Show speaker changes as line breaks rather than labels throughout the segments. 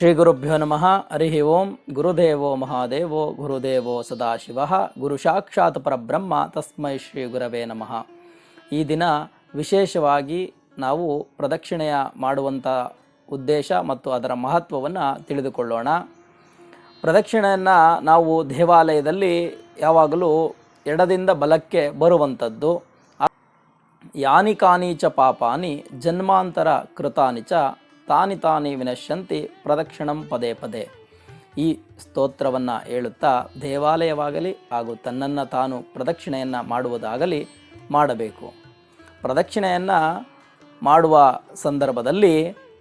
ಶ್ರೀ ಗುರುಭ್ಯೋ ನಮಃ. ಹರಿ ಓಂ. ಗುರುದೇವೋ ಮಹಾದೇವೋ ಗುರುದೇವೋ ಸದಾಶಿವಃ. ಗುರು ಸಾಕ್ಷಾತ್ ಪರಬ್ರಹ್ಮ ತಸ್ಮೈ ಶ್ರೀ ಗುರವೇ ನಮಃ. ಈ ದಿನ ವಿಶೇಷವಾಗಿ ನಾವು ಪ್ರದಕ್ಷಿಣೆಯ ಮಾಡುವಂಥ ಉದ್ದೇಶ ಮತ್ತು ಅದರ ಮಹತ್ವವನ್ನು ತಿಳಿದುಕೊಳ್ಳೋಣ. ಪ್ರದಕ್ಷಿಣೆಯನ್ನು ನಾವು ದೇವಾಲಯದಲ್ಲಿ ಯಾವಾಗಲೂ ಎಡದಿಂದ ಬಲಕ್ಕೆ ಬರುವಂಥದ್ದು. ಯಾನಿ ಕಾನಿ ಚ ಪಾಪಾನಿ ಜನ್ಮಾಂತರ ಕೃತಾನಿ ಚ ತಾನಿ ತಾನಿ ವಿನಶ್ಯಂತಿ ಪ್ರದಕ್ಷಿಣಂ ಪದೇ ಪದೇ. ಈ ಸ್ತೋತ್ರವನ್ನು ಹೇಳುತ್ತಾ ದೇವಾಲಯವಾಗಲಿ ಹಾಗೂ ತನ್ನನ್ನು ತಾನು ಪ್ರದಕ್ಷಿಣೆಯನ್ನು ಮಾಡುವುದಾಗಲಿ ಮಾಡಬೇಕು. ಪ್ರದಕ್ಷಿಣೆಯನ್ನು ಮಾಡುವ ಸಂದರ್ಭದಲ್ಲಿ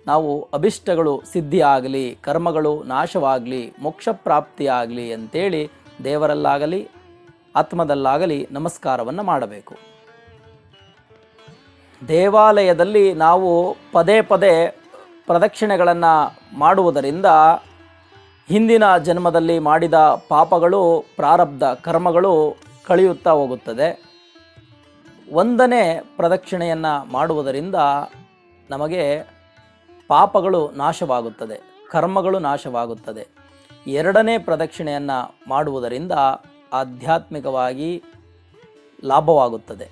ನಾವು ಅಭಿಷ್ಟಗಳು ಸಿದ್ಧಿಯಾಗಲಿ, ಕರ್ಮಗಳು ನಾಶವಾಗಲಿ, ಮೋಕ್ಷ ಪ್ರಾಪ್ತಿಯಾಗಲಿ ಅಂತೇಳಿ ದೇವರಲ್ಲಾಗಲಿ ಆತ್ಮದಲ್ಲಾಗಲಿ ನಮಸ್ಕಾರವನ್ನು ಮಾಡಬೇಕು. ದೇವಾಲಯದಲ್ಲಿ ನಾವು ಪದೇ ಪದೇ ಪ್ರದಕ್ಷಿಣೆಗಳನ್ನು ಮಾಡುವುದರಿಂದ ಹಿಂದಿನ ಜನ್ಮದಲ್ಲಿ ಮಾಡಿದ ಪಾಪಗಳು, ಪ್ರಾರಬ್ಧ ಕರ್ಮಗಳು ಕಳೆಯುತ್ತಾ ಹೋಗುತ್ತದೆ. ಒಂದನೇ ಪ್ರದಕ್ಷಿಣೆಯನ್ನು ಮಾಡುವುದರಿಂದ ನಮಗೆ ಪಾಪಗಳು ನಾಶವಾಗುತ್ತದೆ, ಕರ್ಮಗಳು ನಾಶವಾಗುತ್ತದೆ. ಎರಡನೇ ಪ್ರದಕ್ಷಿಣೆಯನ್ನು ಮಾಡುವುದರಿಂದ ಆಧ್ಯಾತ್ಮಿಕವಾಗಿ ಲಾಭವಾಗುತ್ತದೆ.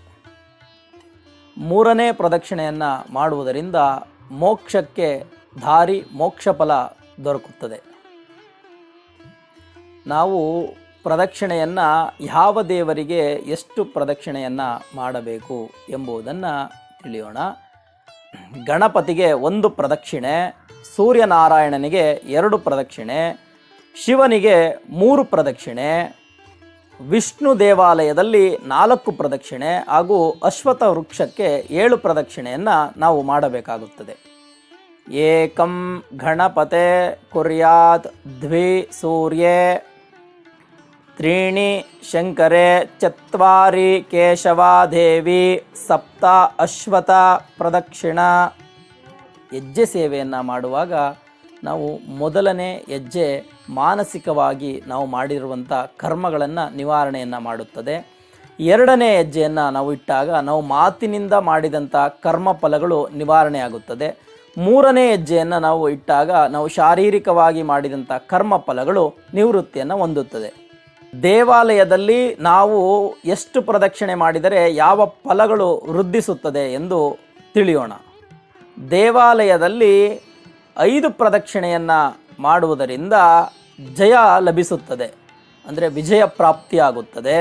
ಮೂರನೇ ಪ್ರದಕ್ಷಿಣೆಯನ್ನು ಮಾಡುವುದರಿಂದ ಮೋಕ್ಷಕ್ಕೆ ದಾರಿ, ಮೋಕ್ಷ ಫಲ ದೊರಕುತ್ತದೆ. ನಾವು ಪ್ರದಕ್ಷಿಣೆಯನ್ನು ಯಾವ ದೇವರಿಗೆ ಎಷ್ಟು ಪ್ರದಕ್ಷಿಣೆಯನ್ನು ಮಾಡಬೇಕು ಎಂಬುದನ್ನು ತಿಳಿಯೋಣ. ಗಣಪತಿಗೆ 1 ಪ್ರದಕ್ಷಿಣೆ, ಸೂರ್ಯನಾರಾಯಣನಿಗೆ 2 ಪ್ರದಕ್ಷಿಣೆ, ಶಿವನಿಗೆ 3 ಪ್ರದಕ್ಷಿಣೆ, ವಿಷ್ಣು ದೇವಾಲಯದಲ್ಲಿ 4 ಪ್ರದಕ್ಷಿಣೆ ಹಾಗೂ ಅಶ್ವತ್ಥ ವೃಕ್ಷಕ್ಕೆ 7 ಪ್ರದಕ್ಷಿಣೆಯನ್ನು ನಾವು ಮಾಡಬೇಕಾಗುತ್ತದೆ. ಏಕಂ ಗಣಪತೆ ಕುರ್ಯಾತ್ ದ್ವಿ ಸೂರ್ಯೇ ತ್ರೀಣಿ ಶಂಕರೇ ಚತ್ವಾರಿ ಕೇಶವಾದೇವಿ ಸಪ್ತ ಅಶ್ವತ್ಥ ಪ್ರದಕ್ಷಿಣ. ಹೆಜ್ಜೆ ಸೇವೆಯನ್ನು ಮಾಡುವಾಗ ನಾವು ಮೊದಲನೇ ಹೆಜ್ಜೆ ಮಾನಸಿಕವಾಗಿ ನಾವು ಮಾಡಿರುವಂಥ ಕರ್ಮಗಳನ್ನು ನಿವಾರಣೆಯನ್ನು ಮಾಡುತ್ತದೆ. ಎರಡನೇ ಹೆಜ್ಜೆಯನ್ನು ನಾವು ಇಟ್ಟಾಗ ನಾವು ಮಾತಿನಿಂದ ಮಾಡಿದಂಥ ಕರ್ಮ ಫಲಗಳು ನಿವಾರಣೆಯಾಗುತ್ತದೆ. ಮೂರನೇ ಹೆಜ್ಜೆಯನ್ನು ನಾವು ಇಟ್ಟಾಗ ನಾವು ಶಾರೀರಿಕವಾಗಿ ಮಾಡಿದಂಥ ಕರ್ಮ ಫಲಗಳು ನಿವೃತ್ತಿಯನ್ನು ಹೊಂದುತ್ತದೆ. ದೇವಾಲಯದಲ್ಲಿ ನಾವು ಎಷ್ಟು ಪ್ರದಕ್ಷಿಣೆ ಮಾಡಿದರೆ ಯಾವ ಫಲಗಳು ವೃದ್ಧಿಸುತ್ತದೆ ಎಂದು ತಿಳಿಯೋಣ. ದೇವಾಲಯದಲ್ಲಿ 5 ಪ್ರದಕ್ಷಿಣೆಯನ್ನು ಮಾಡುವುದರಿಂದ ಜಯ ಲಭಿಸುತ್ತದೆ, ಅಂದರೆ ವಿಜಯ ಪ್ರಾಪ್ತಿಯಾಗುತ್ತದೆ.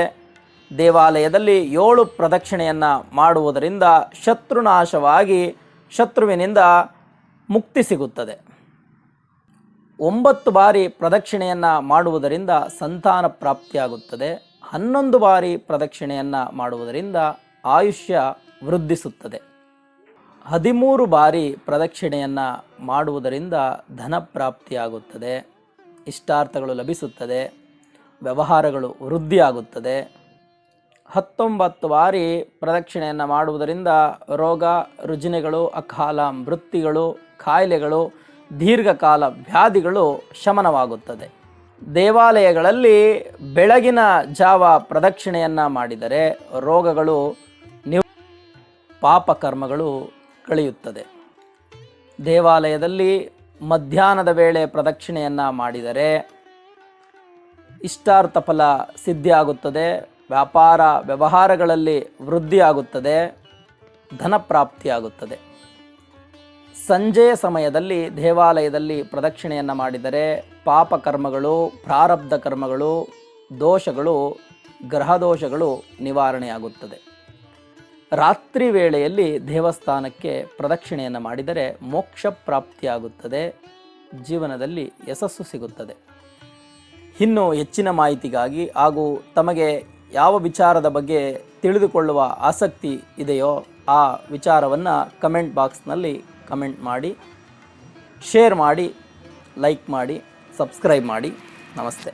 ದೇವಾಲಯದಲ್ಲಿ 7 ಪ್ರದಕ್ಷಿಣೆಯನ್ನು ಮಾಡುವುದರಿಂದ ಶತ್ರುನಾಶವಾಗಿ ಶತ್ರುವಿನಿಂದ ಮುಕ್ತಿ ಸಿಗುತ್ತದೆ. 9 ಬಾರಿ ಪ್ರದಕ್ಷಿಣೆಯನ್ನು ಮಾಡುವುದರಿಂದ ಸಂತಾನ ಪ್ರಾಪ್ತಿಯಾಗುತ್ತದೆ. 11 ಬಾರಿ ಪ್ರದಕ್ಷಿಣೆಯನ್ನು ಮಾಡುವುದರಿಂದ ಆಯುಷ್ಯ ವೃದ್ಧಿಸುತ್ತದೆ. 13 ಬಾರಿ ಪ್ರದಕ್ಷಿಣೆಯನ್ನು ಮಾಡುವುದರಿಂದ ಧನ ಪ್ರಾಪ್ತಿಯಾಗುತ್ತದೆ, ಇಷ್ಟಾರ್ಥಗಳು ಲಭಿಸುತ್ತದೆ, ವ್ಯವಹಾರಗಳು ವೃದ್ಧಿಯಾಗುತ್ತದೆ. 19 ಬಾರಿ ಪ್ರದಕ್ಷಿಣೆಯನ್ನು ಮಾಡುವುದರಿಂದ ರೋಗ ರುಜಿನಗಳು, ಅಕಾಲ ಮೃತ್ಯುಗಳು, ಕಾಯಿಲೆಗಳು, ದೀರ್ಘಕಾಲ ವ್ಯಾಧಿಗಳು ಶಮನವಾಗುತ್ತದೆ. ದೇವಾಲಯಗಳಲ್ಲಿ ಬೆಳಗಿನ ಜಾವ ಪ್ರದಕ್ಷಿಣೆಯನ್ನು ಮಾಡಿದರೆ ರೋಗಗಳು ಪಾಪಕರ್ಮಗಳು ಕಳೆಯುತ್ತದೆ. ದೇವಾಲಯದಲ್ಲಿ ಮಧ್ಯಾಹ್ನದ ವೇಳೆ ಪ್ರದಕ್ಷಿಣೆಯನ್ನು ಮಾಡಿದರೆ ಇಷ್ಟಾರ್ಥ ಫಲ ಸಿದ್ಧಿಯಾಗುತ್ತದೆ, ವ್ಯಾಪಾರ ವ್ಯವಹಾರಗಳಲ್ಲಿ ವೃದ್ಧಿಯಾಗುತ್ತದೆ, ಧನ ಪ್ರಾಪ್ತಿಯಾಗುತ್ತದೆ. ಸಂಜೆಯ ಸಮಯದಲ್ಲಿ ದೇವಾಲಯದಲ್ಲಿ ಪ್ರದಕ್ಷಿಣೆಯನ್ನು ಮಾಡಿದರೆ ಪಾಪಕರ್ಮಗಳು, ಪ್ರಾರಬ್ಧ ಕರ್ಮಗಳು, ದೋಷಗಳು, ಗ್ರಹದೋಷಗಳು ನಿವಾರಣೆಯಾಗುತ್ತದೆ. ರಾತ್ರಿ ವೇಳೆಯಲ್ಲಿ ದೇವಸ್ಥಾನಕ್ಕೆ ಪ್ರದಕ್ಷಿಣೆಯನ್ನು ಮಾಡಿದರೆ ಮೋಕ್ಷ ಪ್ರಾಪ್ತಿಯಾಗುತ್ತದೆ, ಜೀವನದಲ್ಲಿ ಯಶಸ್ಸು ಸಿಗುತ್ತದೆ. ಇನ್ನು ಹೆಚ್ಚಿನ ಮಾಹಿತಿಗಾಗಿ ಹಾಗೂ ತಮಗೆ ಯಾವ ವಿಚಾರದ ಬಗ್ಗೆ ತಿಳಿದುಕೊಳ್ಳುವ ಆಸಕ್ತಿ ಇದೆಯೋ ಆ ವಿಚಾರವನ್ನು ಕಮೆಂಟ್ ಬಾಕ್ಸ್ನಲ್ಲಿ ಕಮೆಂಟ್ ಮಾಡಿ, ಶೇರ್ ಮಾಡಿ, ಲೈಕ್ ಮಾಡಿ, ಸಬ್ಸ್ಕ್ರೈಬ್ ಮಾಡಿ. ನಮಸ್ತೆ.